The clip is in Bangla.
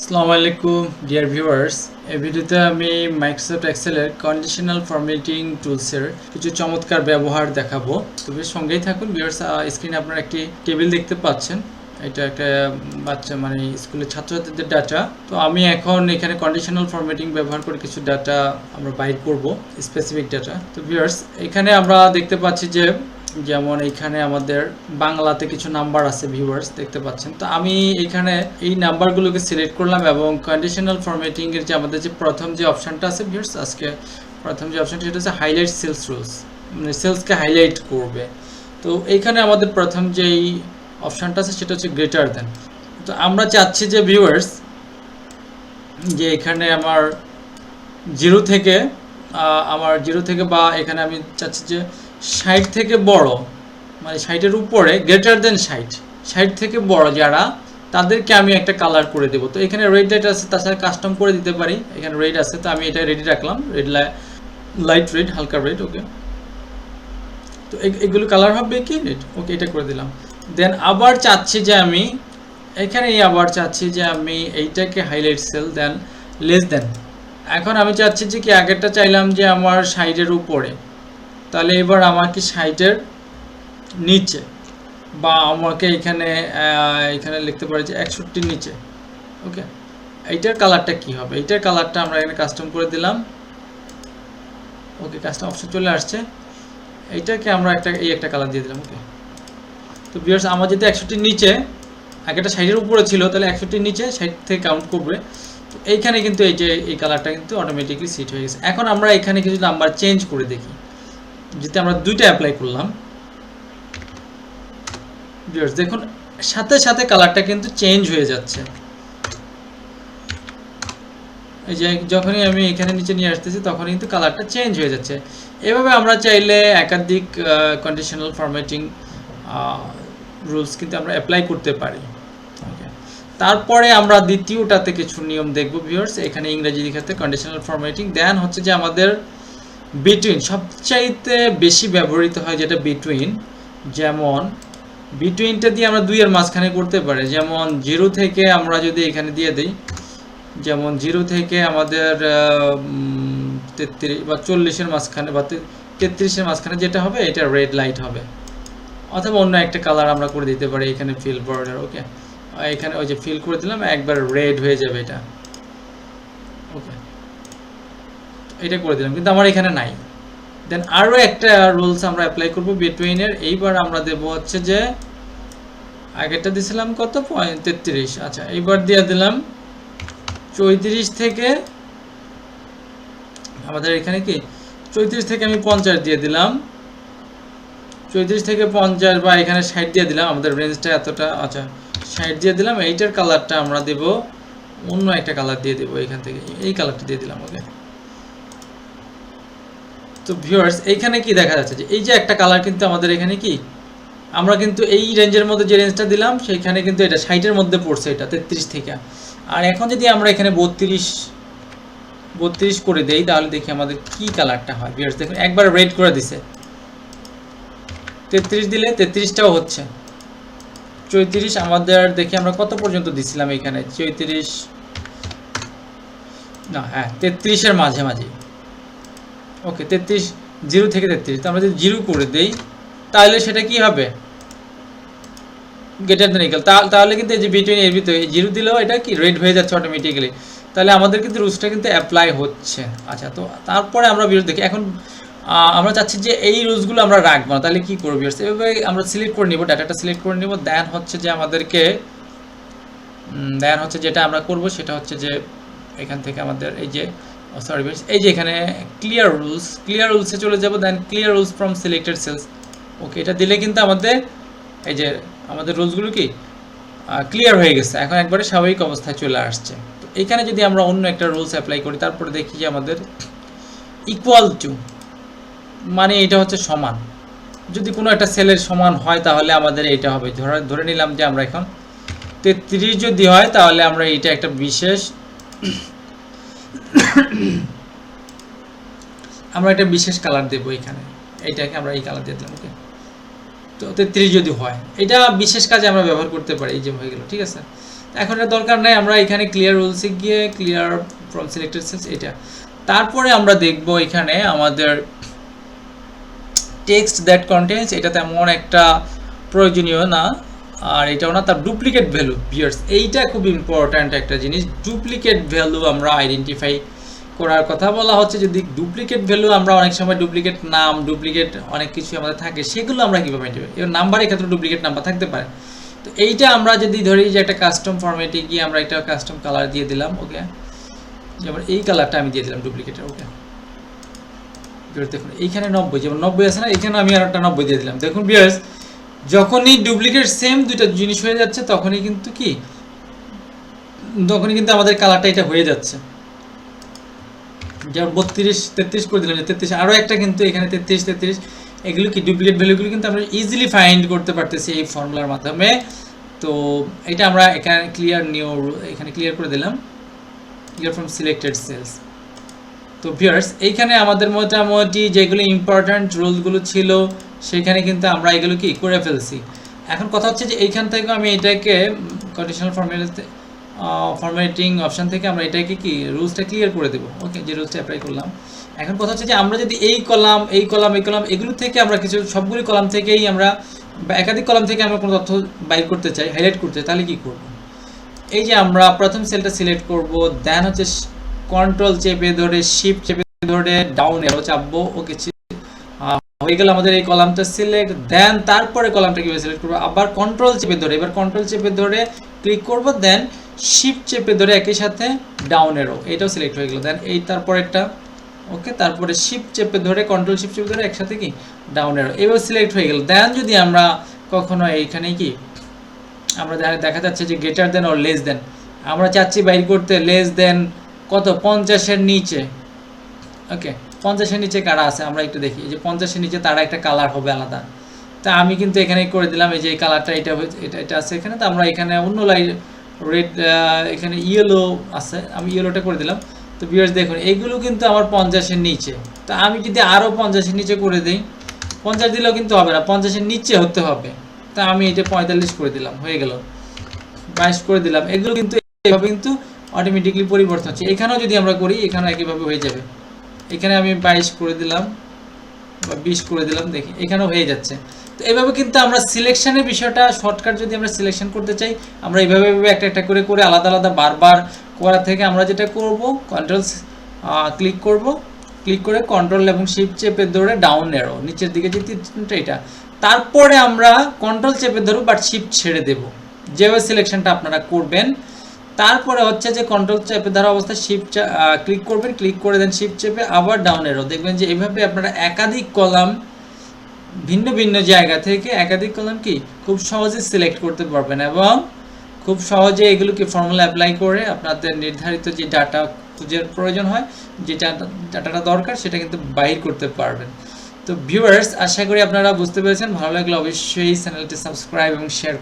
আসসালামু আলাইকুম ডিয়ার ভিউয়ার্স। এই ভিডিওতে আমি মাইক্রোসফট এক্সেলের কন্ডিশনাল ফরম্যাটিং টুলসের কিছু চমৎকার ব্যবহার দেখাবো। তো বেশ সঙ্গেই থাকুন ভিউয়ার্স। স্ক্রিনে আপনারা একটি টেবিল দেখতে পাচ্ছেন। এটা একটা বাচ্চা মানে স্কুলের ছাত্রছাত্রীদের ডাটা। তো আমি এখন এখানে কন্ডিশনাল ফরম্যাটিং ব্যবহার করে কিছু ডাটা আমরা বাইর করব, স্পেসিফিক ডাটা। তো ভিউয়ার্স, এখানে আমরা দেখতে পাচ্ছি যে যেমন এখানে আমাদের বাংলাতে কিছু নাম্বার আছে ভিউয়ার্স, দেখতে পাচ্ছেন। তো আমি এখানে এই নাম্বারগুলোকে সিলেক্ট করলাম এবং কন্ডিশনাল ফরম্যাটিং এর যে আমাদের যে প্রথম যে অপশনটা আছে ভিউয়ার্স, আজকে প্রথম যে অপশনটা সেটা হচ্ছে হাইলাইট সেলস রুলস, মানে সেলসকে হাইলাইট করবে। তো এইখানে আমাদের প্রথম যেই অপশনটা আছে সেটা হচ্ছে গ্রেটার দেন। তো আমরা চাচ্ছি যে ভিউয়ার্স যে এখানে আমার জিরো থেকে বা এখানে আমি চাচ্ছি যে 60 থেকে বড়, মানে 60-এর উপরে, গ্রেটার দেন 60 থেকে বড় যারা, তাদেরকে আমি একটা কালার করে দেবো। তো এখানে রেড লাইট আছে, তাছাড়া কাস্টম করে দিতে পারি। এখানে রেড আছে, তো আমি এটা রেডি রাখলাম, লাইট রেড, হালকা রেড। ওকে, তো এগুলো কালার হবে কি রেড। ওকে, এটা করে দিলাম। দেন আবার চাচ্ছি যে আমি এইটাকে হাইলাইট সেল, দেন লেস দেন। এখন আমি চাচ্ছি যে কি, আগেরটা চাইলাম যে আমার 60-এর উপরে, তাহলে এবার আমাকে 60-এর নিচে, বা আমাকে এখানে লিখতে পারি যে 61-র নিচে। ওকে, এইটার কালারটা কি হবে? এইটার কালারটা আমরা এখানে কাস্টম করে দিলাম। ওকে, কাস্টম অপশন চলে আসছে। এইটাকে আমরা একটা কালার দিয়ে দিলাম। ওকে, তো ভিউয়ার্স, আমার যদি 61-র নিচে, আগেটা 60-এর উপরে ছিল, তাহলে 61-র নিচে 60 থেকে কাউন্ট করবে। তো এইখানে কিন্তু এই কালারটা কিন্তু অটোমেটিকলি সেট হয়ে গেছে। এখন আমরা এখানে কিছু নাম্বার চেঞ্জ করে দেখি। যেটা আমরা দুইটা অ্যাপ্লাই করলাম ভিউয়ার্স, দেখুন সাথে সাথে কালারটা কিন্তু চেঞ্জ হয়ে যাচ্ছে। এই যে যখনই আমি এখানে নিচে নিয়ে আসতেছি তখন কিন্তু কালারটা চেঞ্জ হয়ে যাচ্ছে। এভাবে আমরা চাইলে একাধিক কন্ডিশনাল ফরম্যাটিং রুলস কিন্তু আমরা অ্যাপ্লাই করতে পারি। তারপরে আমরা দ্বিতীয়টাতে কিছু নিয়ম দেখব ভিউয়ার্স। এখানে ইংরেজি লেখাতে কন্ডিশনাল ফরম্যাটিং, দেন হচ্ছে যে আমাদের বিটুইন সবচাইতে বেশি ব্যবহৃত হয়, যেটা বিটুইন। যেমন বিটুইনটা দিয়ে আমরা 2-এর মাঝখানে করতে পারি। যেমন 0 থেকে আমরা যদি এখানে দিয়ে দিই, যেমন 0 থেকে আমাদের 33 বা 40-এর মাঝখানে বা 33-এর মাঝখানে যেটা হবে, এটা রেড লাইট হবে। অথবা অন্য একটা কালার আমরা করে দিতে পারি, এখানে ফিল বর্ডার। ওকে, এখানে ওই যে ফিল করে দিলাম, একবার রেড হয়ে যাবে এটা। ওকে, এটা করে দিলাম, কিন্তু আমার এখানে নাই। দেন আরও একটা রুলস আমরা অ্যাপ্লাই করব বিটুইনের। এইবার আমরা দেব হচ্ছে যে, আগেরটা দিয়েছিলাম কত, 33। আচ্ছা, এইবার দিয়ে দিলাম 34 থেকে, আমাদের এখানে কি 34 থেকে আমি 50 দিয়ে দিলাম, 34 থেকে 50 বা এখানে 60 দিয়ে দিলাম। আমাদের রেঞ্জটা এতটা। আচ্ছা, 60 দিয়ে দিলাম। এইটার কালারটা আমরা দেব অন্য একটা কালার দিয়ে দেবো, এখান থেকে এই কালারটা দিয়ে দিলাম। ওকে, তো ভিউয়ার্স, এইখানে কি দেখা যাচ্ছে যে এই যে একটা কালার কিন্তু আমাদের এখানে কি, আমরা কিন্তু এই রেঞ্জের মধ্যে যে রেঞ্জটা দিলাম সেইখানে কিন্তু এটা 60-এর মধ্যে পড়ছে, এটা 33 থেকে। আর এখন যদি আমরা এখানে 32 করে দেই, তাহলে দেখি আমাদের কি কালারটা হয়। ভিউয়ার্স দেখুন, একবার রেড করে দিছে। 33 দিলে 33টাও হচ্ছে। 34 আমাদের, দেখি আমরা কত পর্যন্ত দিছিলাম এখানে, 34 না, হ্যাঁ 33-এর মাঝামাঝি। ওকে, 33, 0 থেকে 33। তো আমরা যদি 0 করে দেই, তাহলে সেটা কি হবে, গ্রেটার দেন ইকুয়াল। তাহলে কিন্তু এই যে বিটুইন এর ভিতরে 0 দিলেও এটা কি রেড হয়ে যাচ্ছে অটোমেটিক্যালি। তাহলে আমাদের কিন্তু রুলসটা কিন্তু অ্যাপ্লাই হচ্ছে। আচ্ছা, তো তারপরে আমরা বিরোধ দেখি। এখন আমরা চাচ্ছি যে এই রুলসগুলো আমরা রাখবো না, তাহলে কি করবো? এভাবে আমরা সিলেক্ট করে নিব, ডাটাটা সিলেক্ট করে নিব। দেন হচ্ছে যে আমাদেরকে যেটা আমরা করব সেটা হচ্ছে যে এখান থেকে আমাদের এই যে এই যে এখানে ক্লিয়ার রুলসে চলে যাব। Then clear rules from selected cells. Okay, এটা দিলে কিন্তু আমাদের এই যে আমাদের রুলসগুলো কি ক্লিয়ার হয়ে গেছে, এখন একবারে স্বাভাবিক অবস্থায় চলে আসছে। তো এখানে যদি আমরা অন্য একটা রুলস অ্যাপ্লাই করি, তারপরে দেখি যে আমাদের ইকুয়াল টু, মানে এটা হচ্ছে সমান। যদি কোনো একটা সেলের সমান হয় তাহলে আমাদের এটা হবে। ধরে নিলাম যে আমরা এখন 33 যদি হয়, তাহলে আমরা এটা একটা বিশেষ কালার দেবো এখানে। এইটাকে আমরা এই কালার দিয়ে দিলাম। ওকে, তো 33 যদি হয়, এটা বিশেষ কাজে আমরা ব্যবহার করতে পারি। এই যে হয়ে গেল, ঠিক আছে। এখন এর দরকার নাই, আমরা এখানে ক্লিয়ার রুলসে গিয়ে ক্লিয়ার ফ্রম সিলেক্টেড সেলস এটা, তারপরে আমরা দেখব এখানে আমাদের টেক্সট দ্যাট কন্টেন্স, এটা তেমন একটা প্রয়োজনীয় না, আর এটাও না। তার ডুপ্লিকেট ভ্যালু ভিউয়ার্স, এইটা খুব ইম্পর্ট্যান্ট একটা জিনিস। ডুপ্লিকেট ভ্যালু আমরা আইডেন্টিফাই করার কথা বলা হচ্ছে। যদি ডুপ্লিকেট ভ্যালু, আমরা অনেক সময় ডুপ্লিকেট নাম, ডুপ্লিকেট অনেক কিছু আমাদের থাকে, সেগুলো আমরা কীভাবে আইডেন্টিফাই, এবার নাম্বারের ক্ষেত্রে ডুপ্লিকেট নাম্বার থাকতে পারে। তো এইটা আমরা যদি ধরি যে একটা কাস্টম ফরম্যাটে গিয়ে আমরা একটা কাস্টম কালার দিয়ে দিলাম, ওকে, যেমন এই কালারটা আমি দিয়ে দিলাম ডুপ্লিকেটের, ওকে। দেখুন এইখানে 90, যেমন 90 আছে না, এখানে আমি আর একটা 90 দিয়ে দিলাম। দেখুন ভিউয়ার্স, যখনই ডুপ্লিকেট সেম দুইটা জিনিস হয়ে যাচ্ছে তখনই কিন্তু আমাদের কালারটা এটা হয়ে যাচ্ছে। যেমন 32 33 করে দিলাম, যে 33, আরও একটা কিন্তু এখানে 33 33, এগুলো কি ডুপ্লিকেট ভ্যালুগুলো কিন্তু আমরা ইজিলি ফাইন্ড করতে পারতেছি এই ফর্মুলার মাধ্যমে। তো এটা আমরা এখানে ক্লিয়ার নিউ, এখানে ক্লিয়ার করে দিলাম, ক্লিয়ার ফ্রম সিলেক্টেড সেলস। তো ভিউয়ার্স, এইখানে আমাদের মোটামুটি যেগুলো ইম্পর্ট্যান্ট রুলগুলো ছিল সেখানে কিন্তু আমরা এগুলো কি করে ফেলছি। এখন কথা হচ্ছে যে এইখান থেকে আমি এটাকে কন্ডিশনাল ফরম্যাটিং অপশান থেকে আমরা এটাকে কি রুলসটা ক্লিয়ার করে দেবো, ওকে, যে রুলসটা অ্যাপ্লাই করলাম। এখন কথা হচ্ছে যে আমরা যদি এই কলাম এগুলো থেকে আমরা কিছু, সবগুলি কলাম থেকেই আমরা বা একাধিক কলাম থেকে আমরা কোনো তথ্য বাইর করতে চাই, হাইলাইট করতে চাই, তাহলে কি করব? এই যে আমরা প্রথম সেলটা সিলেক্ট করব, দেন হচ্ছে কন্ট্রোল চেপে ধরে শিফট চেপে ধরে ডাউন এরো চাপবো, ওকে, হয়ে গেল আমাদের এই কলামটা সিলেক্ট। দেন তারপরে কলামটা কিভাবে সিলেক্ট করবো, আবার কন্ট্রোল চেপে ধরে, এবার কন্ট্রোল চেপে ধরে ক্লিক করব, দেন শিফট চেপে ধরে একই সাথে ডাউন এরো, এটাও সিলেক্ট হয়ে গেল। দেন এই তারপরেরটা, ওকে, তারপরে শিফট চেপে ধরে কন্ট্রোল শিফট চেপে ধরে একসাথে কি ডাউন এরো, এবার সিলেক্ট হয়ে গেল। দেন যদি আমরা কখনো এইখানে কি আমরা দেখা যাচ্ছে যে greater than or less than, আমরা চাচ্ছি বাইর করতে লেস দেন কত, 50-এর নিচে, ওকে, 50-এর নিচে কারা আছে আমরা একটু দেখি। এই যে 50-এর নিচে তারা একটা কালার হবে আলাদা, তা আমি কিন্তু এখানে করে দিলাম, এই যে এই কালারটা এটা আছে এখানে, তো আমরা এখানে অন্য লাইন রেড, এখানে ইয়েলো আছে, আমি ইয়েলোটা করে দিলাম। তো ভিউয়ার্স দেখুন, এইগুলো কিন্তু আমার 50-এর নিচে, তো আমি যদি আরও 50-এর নিচে করে দিই, 50 দিলেও কিন্তু হবে না, 50-এর নিচে হতে হবে। তা আমি এটা 45 করে দিলাম, হয়ে গেল, 22 করে দিলাম। এগুলো কিন্তু এইভাবে কিন্তু অটোমেটিকলি পরিবর্তন হচ্ছে। এখানেও যদি আমরা করি, এখানেও একইভাবে হয়ে যাবে। এখানে আমি 22 করে দিলাম বা 20 করে দিলাম, দেখি এখানেও হয়ে যাচ্ছে। তো এইভাবে কিন্তু আমরা সিলেকশনের বিষয়টা শর্টকাট, যদি আমরা সিলেকশন করতে চাই, আমরা এইভাবে একটা একটা করে করে আলাদা আলাদা বারবার করা থেকে আমরা যেটা করব, কন্ট্রোল ক্লিক করব, ক্লিক করে কন্ট্রোল এবং শিফট চেপে ধরে ডাউন এরো নিচের দিকে যে তীরটা, এটা তারপরে আমরা কন্ট্রোল চেপে ধরব বাট শিফট ছেড়ে দেব, যেভাবে সিলেকশনটা আপনারা করবেন। তারপরে হচ্ছে যে কন্ট্রোল চেপে ধরা অবস্থায় শিফট ক্লিক করবেন, ক্লিক করে দেন শিফট চেপে আবার ডাউন এরো, দেখবেন যে এইভাবে আপনারা একাধিক কলাম ভিন্ন ভিন্ন জায়গা থেকে একাধিক কলাম কি খুব সহজে সিলেক্ট করতে পারবেন এবং খুব সহজে এগুলোকে ফর্মুলা অ্যাপ্লাই করে আপনাদের নির্ধারিত যে ডাটা খুঁজে প্রয়োজন হয়, যে ডাটাটা দরকার, সেটা কিন্তু বাইর করতে পারবেন। তো ভিউয়ার্স, আশা করি আপনারা বুঝতে পেরেছেন। ভালো লাগলে অবশ্যই চ্যানেলটি সাবস্ক্রাইব এবং শেয়ার